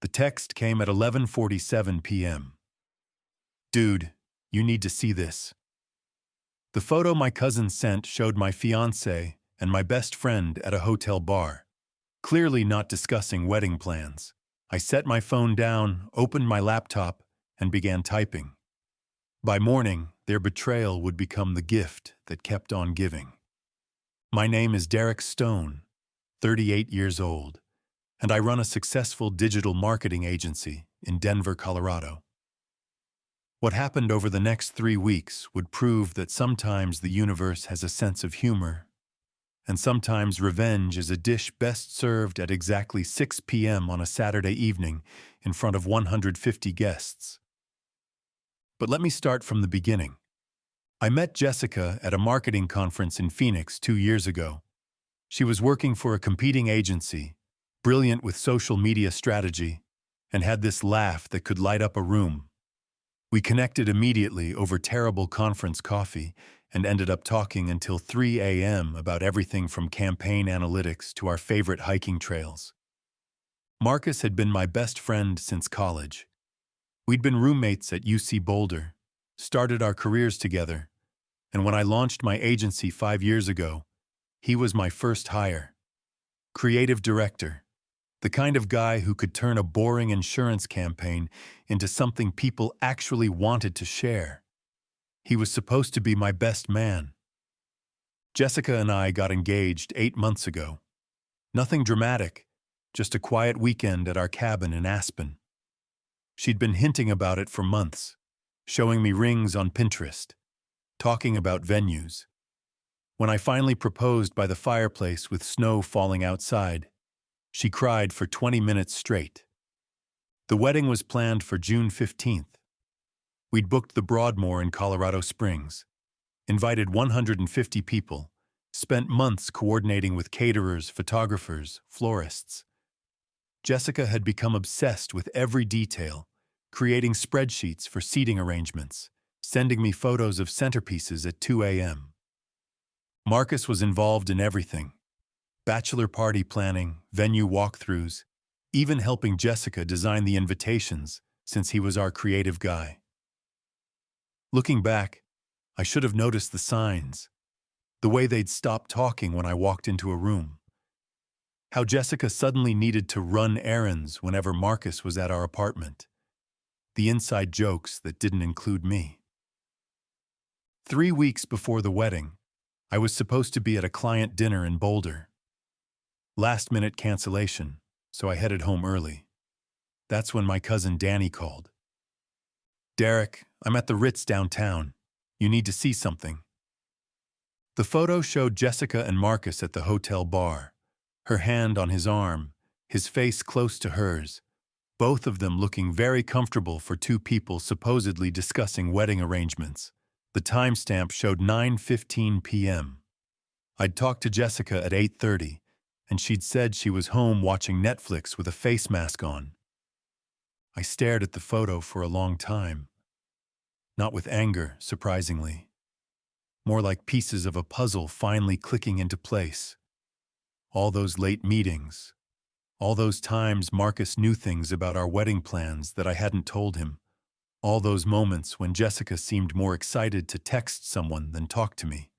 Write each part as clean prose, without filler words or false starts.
The text came at 11:47 p.m. Dude, you need to see this. The photo my cousin sent showed my fiancé and my best friend at a hotel bar, clearly not discussing wedding plans. I set my phone down, opened my laptop, and began typing. By morning, their betrayal would become the gift that kept on giving. My name is Derek Stone, 38 years old, and I run a successful digital marketing agency in Denver, Colorado. What happened over the next 3 weeks would prove that sometimes the universe has a sense of humor, and sometimes revenge is a dish best served at exactly 6 p.m. on a Saturday evening in front of 150 guests. But let me start from the beginning. I met Jessica at a marketing conference in Phoenix 2 years ago. She was working for a competing agency, brilliant with social media strategy, and had this laugh that could light up a room. We connected immediately over terrible conference coffee and ended up talking until 3 a.m. about everything from campaign analytics to our favorite hiking trails. Marcus had been my best friend since college. We'd been roommates at UC Boulder, started our careers together, and when I launched my agency 5 years ago, he was my first hire. Creative director, the kind of guy who could turn a boring insurance campaign into something people actually wanted to share. He was supposed to be my best man. Jessica and I got engaged 8 months ago. Nothing dramatic, just a quiet weekend at our cabin in Aspen. She'd been hinting about it for months, showing me rings on Pinterest, talking about venues. When I finally proposed by the fireplace with snow falling outside, she cried for 20 minutes straight. The wedding was planned for June 15th. We'd booked the Broadmoor in Colorado Springs, invited 150 people, spent months coordinating with caterers, photographers, florists. Jessica had become obsessed with every detail, creating spreadsheets for seating arrangements, sending me photos of centerpieces at 2 a.m. Marcus was involved in everything: bachelor party planning, venue walkthroughs, even helping Jessica design the invitations since he was our creative guy. Looking back, I should have noticed the signs, the way they'd stop talking when I walked into a room, how Jessica suddenly needed to run errands whenever Marcus was at our apartment, the inside jokes that didn't include me. 3 weeks before the wedding, I was supposed to be at a client dinner in Boulder. Last-minute cancellation, so I headed home early. That's when my cousin Danny called. "Derek, I'm at the Ritz downtown. You need to see something." The photo showed Jessica and Marcus at the hotel bar, her hand on his arm, his face close to hers, both of them looking very comfortable for two people supposedly discussing wedding arrangements. The timestamp showed 9:15 p.m. I'd talked to Jessica at 8:30, and she'd said she was home watching Netflix with a face mask on. I stared at the photo for a long time. Not with anger, surprisingly. More like pieces of a puzzle finally clicking into place. All those late meetings, all those times Marcus knew things about our wedding plans that I hadn't told him. All those moments when Jessica seemed more excited to text someone than talk to me.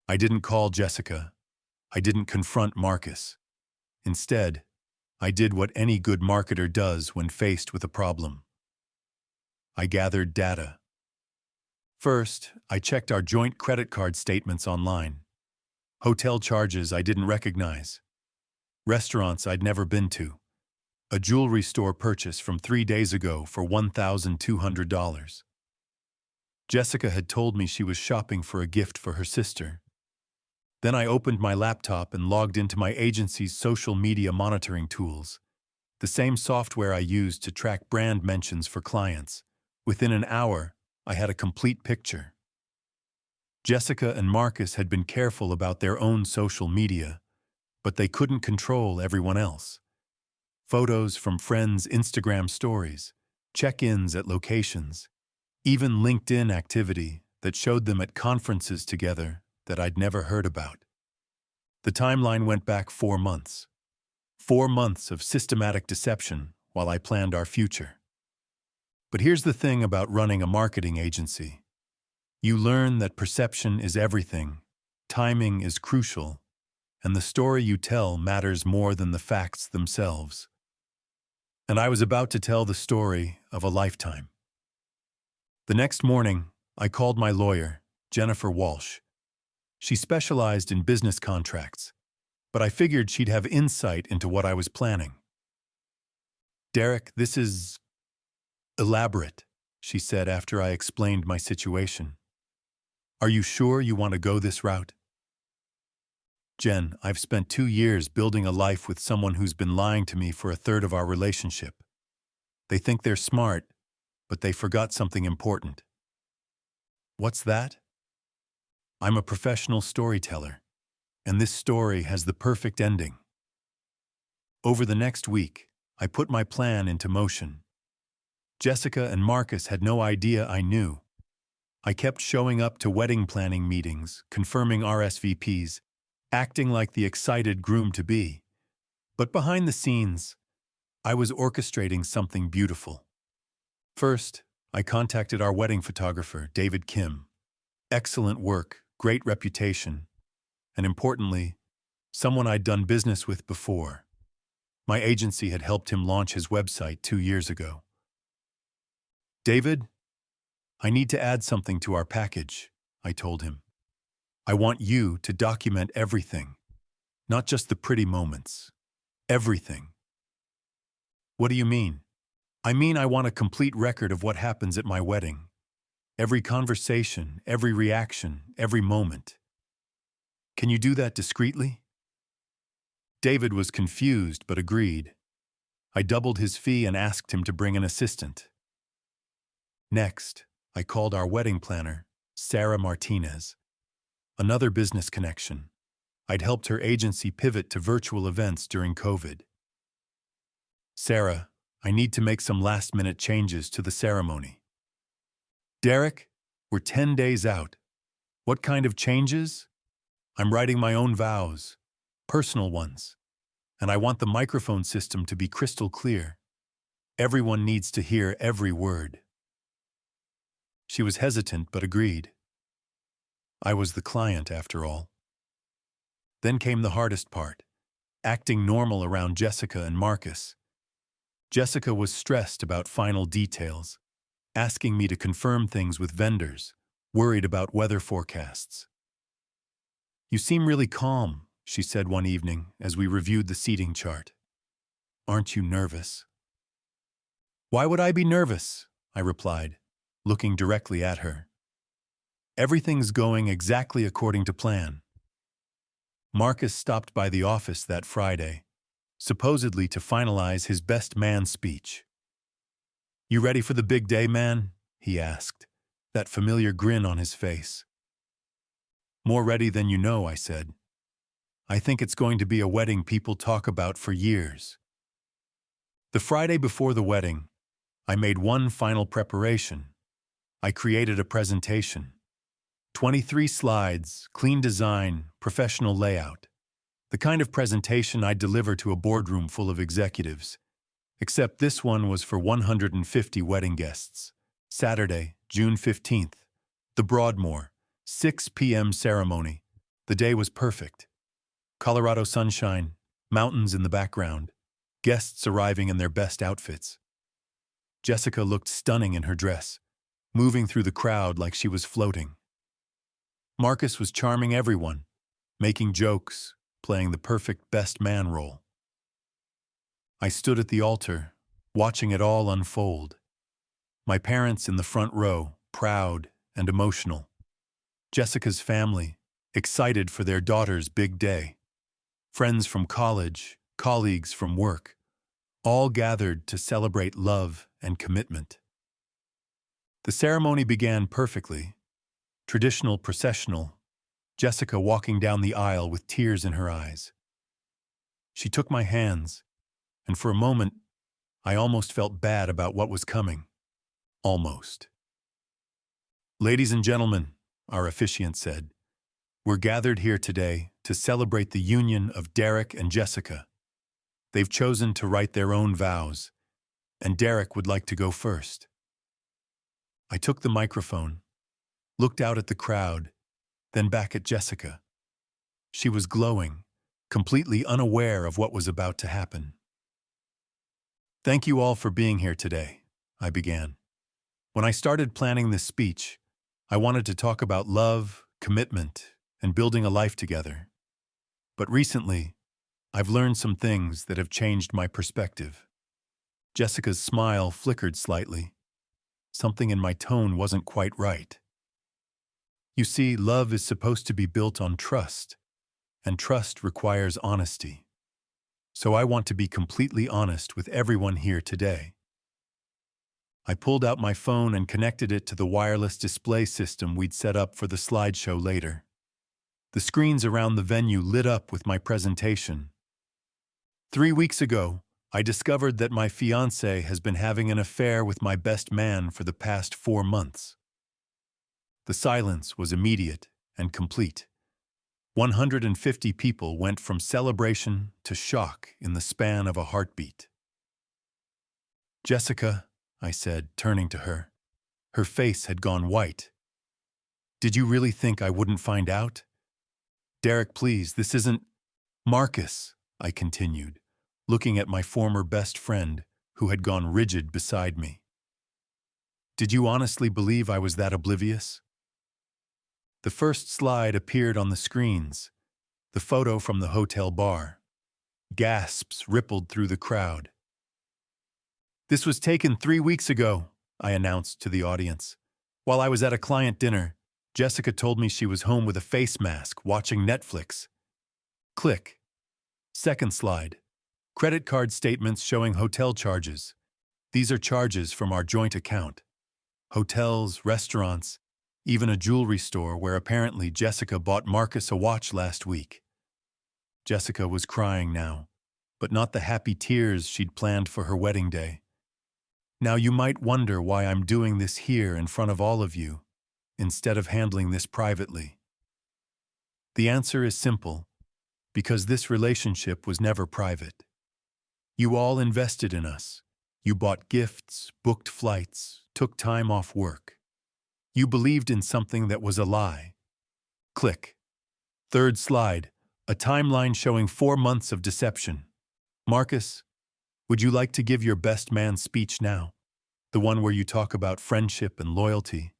I didn't call Jessica. I didn't confront Marcus. Instead, I did what any good marketer does when faced with a problem. I gathered data. First, I checked our joint credit card statements online. Hotel charges I didn't recognize. Restaurants I'd never been to. A jewelry store purchase from 3 days ago for $1,200. Jessica had told me she was shopping for a gift for her sister. Then I opened my laptop and logged into my agency's social media monitoring tools, the same software I used to track brand mentions for clients. Within an hour, I had a complete picture. Jessica and Marcus had been careful about their own social media, but they couldn't control everyone else. Photos from friends' Instagram stories, check-ins at locations, even LinkedIn activity that showed them at conferences together that I'd never heard about. The timeline went back 4 months. 4 months of systematic deception while I planned our future. But here's the thing about running a marketing agency. You learn that perception is everything, timing is crucial, and the story you tell matters more than the facts themselves. And I was about to tell the story of a lifetime. The next morning, I called my lawyer, Jennifer Walsh. She specialized in business contracts, but I figured she'd have insight into what I was planning. "Derek, this is elaborate," she said after I explained my situation. "Are you sure you want to go this route?" "Jen, I've spent 2 years building a life with someone who's been lying to me for a third of our relationship. They think they're smart, but they forgot something important." "What's that?" "I'm a professional storyteller, and this story has the perfect ending." Over the next week, I put my plan into motion. Jessica and Marcus had no idea I knew. I kept showing up to wedding planning meetings, confirming RSVPs, acting like the excited groom-to-be. But behind the scenes, I was orchestrating something beautiful. First, I contacted our wedding photographer, David Kim. Excellent work, great reputation, and importantly, someone I'd done business with before. My agency had helped him launch his website 2 years ago. "David, I need to add something to our package," I told him. "I want you to document everything, not just the pretty moments. Everything." "What do you mean?" "I mean I want a complete record of what happens at my wedding. Every conversation, every reaction, every moment. Can you do that discreetly?" David was confused but agreed. I doubled his fee and asked him to bring an assistant. Next, I called our wedding planner, Sarah Martinez. Another business connection. I'd helped her agency pivot to virtual events during COVID. "Sarah, I need to make some last-minute changes to the ceremony." "Derek, we're 10 days out. What kind of changes?" "I'm writing my own vows, personal ones, and I want the microphone system to be crystal clear. Everyone needs to hear every word." She was hesitant but agreed. I was the client, after all. Then came the hardest part, acting normal around Jessica and Marcus. Jessica was stressed about final details, asking me to confirm things with vendors, worried about weather forecasts. "You seem really calm," she said one evening as we reviewed the seating chart. "Aren't you nervous?" "Why would I be nervous?" I replied, looking directly at her. "Everything's going exactly according to plan." Marcus stopped by the office that Friday, supposedly to finalize his best man speech. "You ready for the big day, man?" he asked, that familiar grin on his face. "More ready than you know," I said. "I think it's going to be a wedding people talk about for years." The Friday before the wedding, I made one final preparation. I created a presentation. 23 slides, clean design, professional layout. The kind of presentation I'd deliver to a boardroom full of executives. Except this one was for 150 wedding guests. Saturday, June 15th. The Broadmoor, 6 p.m. ceremony. The day was perfect. Colorado sunshine, mountains in the background, guests arriving in their best outfits. Jessica looked stunning in her dress, moving through the crowd like she was floating. Marcus was charming everyone, making jokes, playing the perfect best man role. I stood at the altar, watching it all unfold. My parents in the front row, proud and emotional. Jessica's family, excited for their daughter's big day. Friends from college, colleagues from work, all gathered to celebrate love and commitment. The ceremony began perfectly. Traditional processional, Jessica walking down the aisle with tears in her eyes. She took my hands, and for a moment, I almost felt bad about what was coming. Almost. "Ladies and gentlemen," our officiant said, "we're gathered here today to celebrate the union of Derek and Jessica. They've chosen to write their own vows, and Derek would like to go first. I took the microphone, looked out at the crowd, then back at Jessica. She was glowing, completely unaware of what was about to happen. "Thank you all for being here today," I began. "When I started planning this speech, I wanted to talk about love, commitment, and building a life together. But recently, I've learned some things that have changed my perspective." Jessica's smile flickered slightly. Something in my tone wasn't quite right. "You see, love is supposed to be built on trust, and trust requires honesty. So I want to be completely honest with everyone here today." I pulled out my phone and connected it to the wireless display system we'd set up for the slideshow later. The screens around the venue lit up with my presentation. "3 weeks ago, I discovered that my fiancé has been having an affair with my best man for the past 4 months." The silence was immediate and complete. 150 people went from celebration to shock in the span of a heartbeat. "Jessica," I said, turning to her. Her face had gone white. "Did you really think I wouldn't find out?" "Derek, please, this isn't—" "Marcus," I continued, looking at my former best friend, who had gone rigid beside me. "Did you honestly believe I was that oblivious?" The first slide appeared on the screens, the photo from the hotel bar. Gasps rippled through the crowd. "This was taken 3 weeks ago," I announced to the audience. "While I was at a client dinner, Jessica told me she was home with a face mask, watching Netflix." Click. Second slide. Credit card statements showing hotel charges. These are charges from our joint account. Hotels, restaurants, even a jewelry store where apparently Jessica bought Marcus a watch last week. Jessica was crying now, but not the happy tears she'd planned for her wedding day. "Now you might wonder why I'm doing this here in front of all of you, instead of handling this privately. The answer is simple, because this relationship was never private. You all invested in us. You bought gifts, booked flights, took time off work. You believed in something that was a lie." Click. Third slide, a timeline showing 4 months of deception. "Marcus, would you like to give your best man speech now? The one where you talk about friendship and loyalty?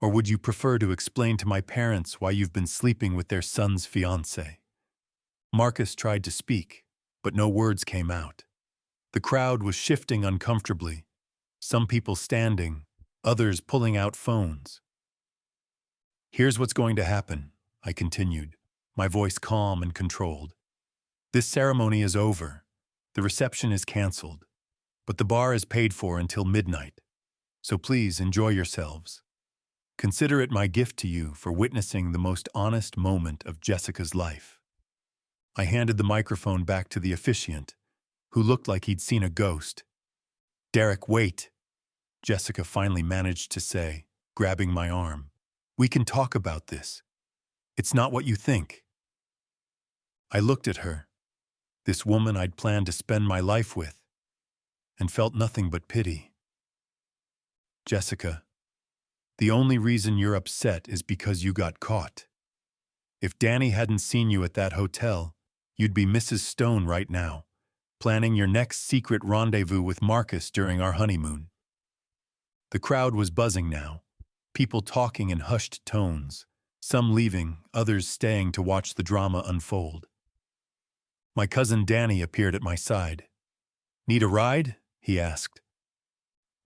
Or would you prefer to explain to my parents why you've been sleeping with their son's fiancé?" Marcus tried to speak, but no words came out. The crowd was shifting uncomfortably, some people standing, others pulling out phones. "Here's what's going to happen," I continued, my voice calm and controlled. "This ceremony is over. The reception is canceled. But the bar is paid for until midnight. So please enjoy yourselves. Consider it my gift to you for witnessing the most honest moment of Jessica's life." I handed the microphone back to the officiant, who looked like he'd seen a ghost. "Derek, wait," Jessica finally managed to say, grabbing my arm. "We can talk about this. It's not what you think." I looked at her, this woman I'd planned to spend my life with, and felt nothing but pity. "Jessica, the only reason you're upset is because you got caught. If Danny hadn't seen you at that hotel, you'd be Mrs. Stone right now, planning your next secret rendezvous with Marcus during our honeymoon." The crowd was buzzing now, people talking in hushed tones, some leaving, others staying to watch the drama unfold. My cousin Danny appeared at my side. "Need a ride?" he asked.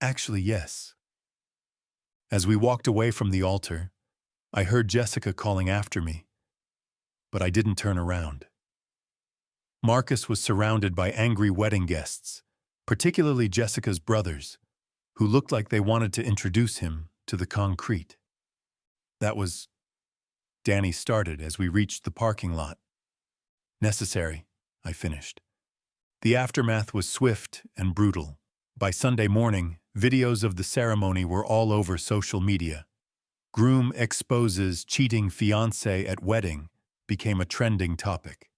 "Actually, yes." As we walked away from the altar, I heard Jessica calling after me, but I didn't turn around. Marcus was surrounded by angry wedding guests, particularly Jessica's brothers, who looked like they wanted to introduce him to the concrete. "That was—" Danny started as we reached the parking lot. "Necessary," I finished. The aftermath was swift and brutal. By Sunday morning, videos of the ceremony were all over social media. "Groom exposes cheating fiancé at wedding" became a trending topic.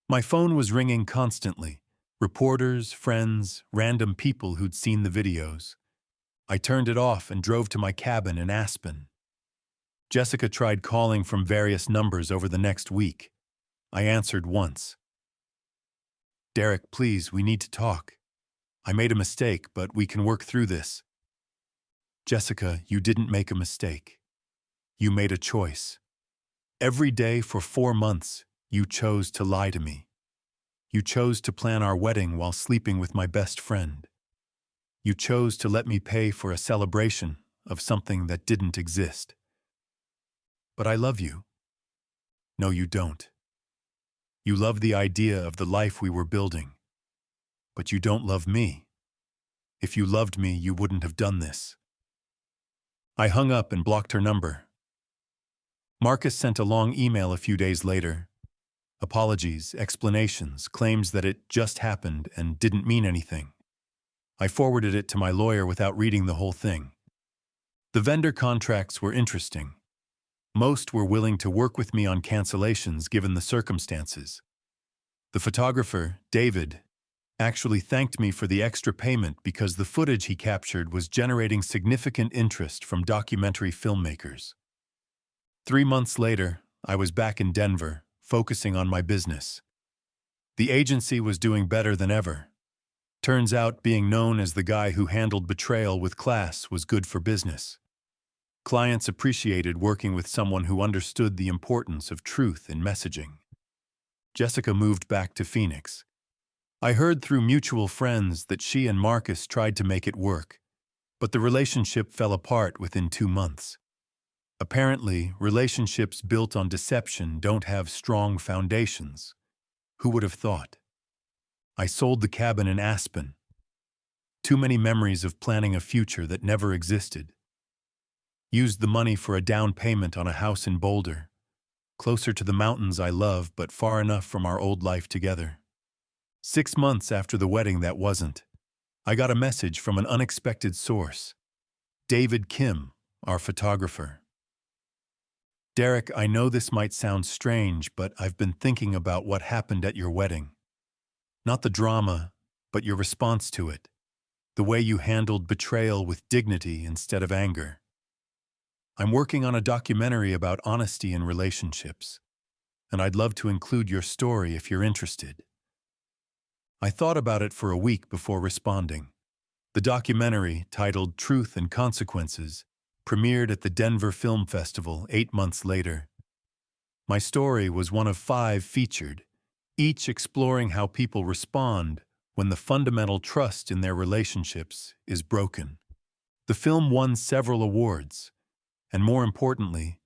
My phone was ringing constantly, Reporters, friends, random people who'd seen the videos. I turned it off and drove to my cabin in Aspen. Jessica tried calling from various numbers over the next week. I answered once. "Derek, please, we need to talk. I made a mistake, but we can work through this." "Jessica, you didn't make a mistake. You made a choice. Every day for 4 months, you chose to lie to me. You chose to plan our wedding while sleeping with my best friend. You chose to let me pay for a celebration of something that didn't exist. But I love you." "No, you don't. You love the idea of the life we were building. But you don't love me. If you loved me, you wouldn't have done this." I hung up and blocked her number. Marcus sent a long email a few days later. Apologies, explanations, claims that it just happened and didn't mean anything. I forwarded it to my lawyer without reading the whole thing. The vendor contracts were interesting. Most were willing to work with me on cancellations given the circumstances. The photographer, David, actually thanked me for the extra payment because the footage he captured was generating significant interest from documentary filmmakers. 3 months later, I was back in Denver, focusing on my business. The agency was doing better than ever. Turns out being known as the guy who handled betrayal with class was good for business. Clients appreciated working with someone who understood the importance of truth in messaging. Jessica moved back to Phoenix. I heard through mutual friends that she and Marcus tried to make it work, but the relationship fell apart within 2 months. Apparently, relationships built on deception don't have strong foundations. Who would have thought? I sold the cabin in Aspen. Too many memories of planning a future that never existed. Used the money for a down payment on a house in Boulder, closer to the mountains I love but far enough from our old life together. 6 months after the wedding that wasn't, I got a message from an unexpected source. David Kim, our photographer. "Derek, I know this might sound strange, but I've been thinking about what happened at your wedding. Not the drama, but your response to it. The way you handled betrayal with dignity instead of anger. I'm working on a documentary about honesty in relationships, and I'd love to include your story if you're interested." I thought about it for a week before responding. The documentary, titled Truth and Consequences, premiered at the Denver Film Festival 8 months later. My story was one of 5 featured, each exploring how people respond when the fundamental trust in their relationships is broken. The film won several awards, and more importantly,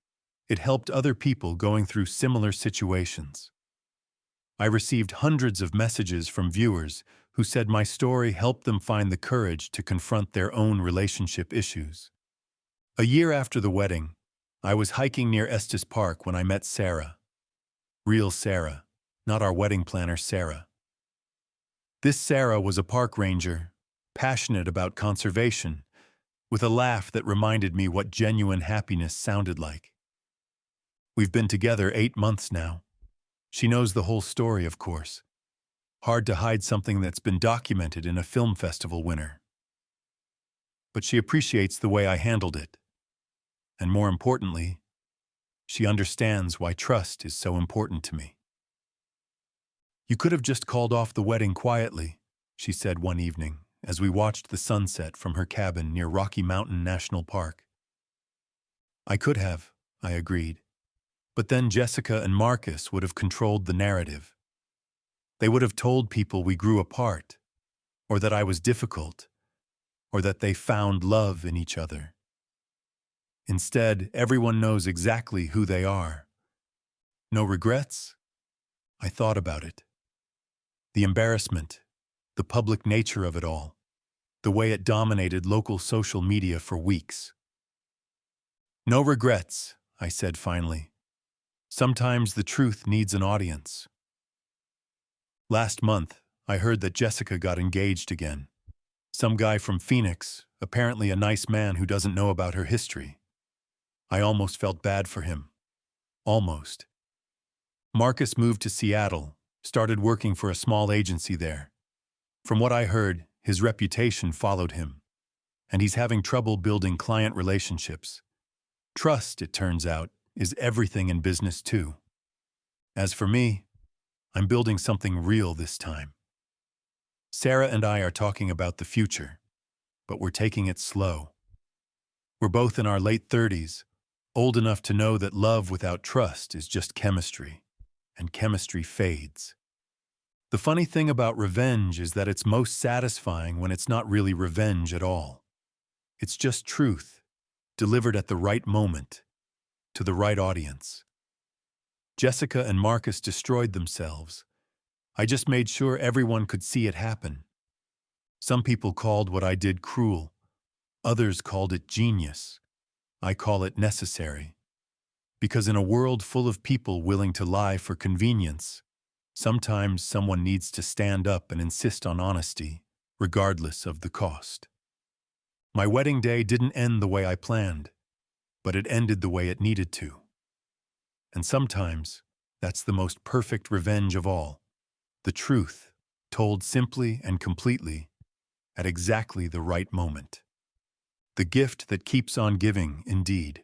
it helped other people going through similar situations. I received hundreds of messages from viewers who said my story helped them find the courage to confront their own relationship issues. A year after the wedding, I was hiking near Estes Park when I met Sarah. Real Sarah, not our wedding planner Sarah. This Sarah was a park ranger, passionate about conservation, with a laugh that reminded me what genuine happiness sounded like. We've been together 8 months now. She knows the whole story, of course. Hard to hide something that's been documented in a film festival winner. But she appreciates the way I handled it. And more importantly, she understands why trust is so important to me. "You could have just called off the wedding quietly," she said one evening as we watched the sunset from her cabin near Rocky Mountain National Park. "I could have," I agreed. But then Jessica and Marcus would have controlled the narrative. They would have told people we grew apart, or that I was difficult, or that they found love in each other. Instead, everyone knows exactly who they are. No regrets? I thought about it. The embarrassment, the public nature of it all, the way it dominated local social media for weeks. "No regrets," I said finally. "Sometimes the truth needs an audience." Last month, I heard that Jessica got engaged again. Some guy from Phoenix, apparently a nice man who doesn't know about her history. I almost felt bad for him. Almost. Marcus moved to Seattle, started working for a small agency there. From what I heard, his reputation followed him, and he's having trouble building client relationships. Trust, it turns out, is everything in business too. As for me, I'm building something real this time. Sarah and I are talking about the future, but we're taking it slow. We're both in our late 30s, old enough to know that love without trust is just chemistry, and chemistry fades. The funny thing about revenge is that it's most satisfying when it's not really revenge at all. It's just truth, delivered at the right moment, to the right audience. Jessica and Marcus destroyed themselves. I just made sure everyone could see it happen. Some people called what I did cruel. Others called it genius. I call it necessary. Because in a world full of people willing to lie for convenience, sometimes someone needs to stand up and insist on honesty, regardless of the cost. My wedding day didn't end the way I planned, but it ended the way it needed to. And sometimes, that's the most perfect revenge of all. The truth, told simply and completely, at exactly the right moment. The gift that keeps on giving, indeed.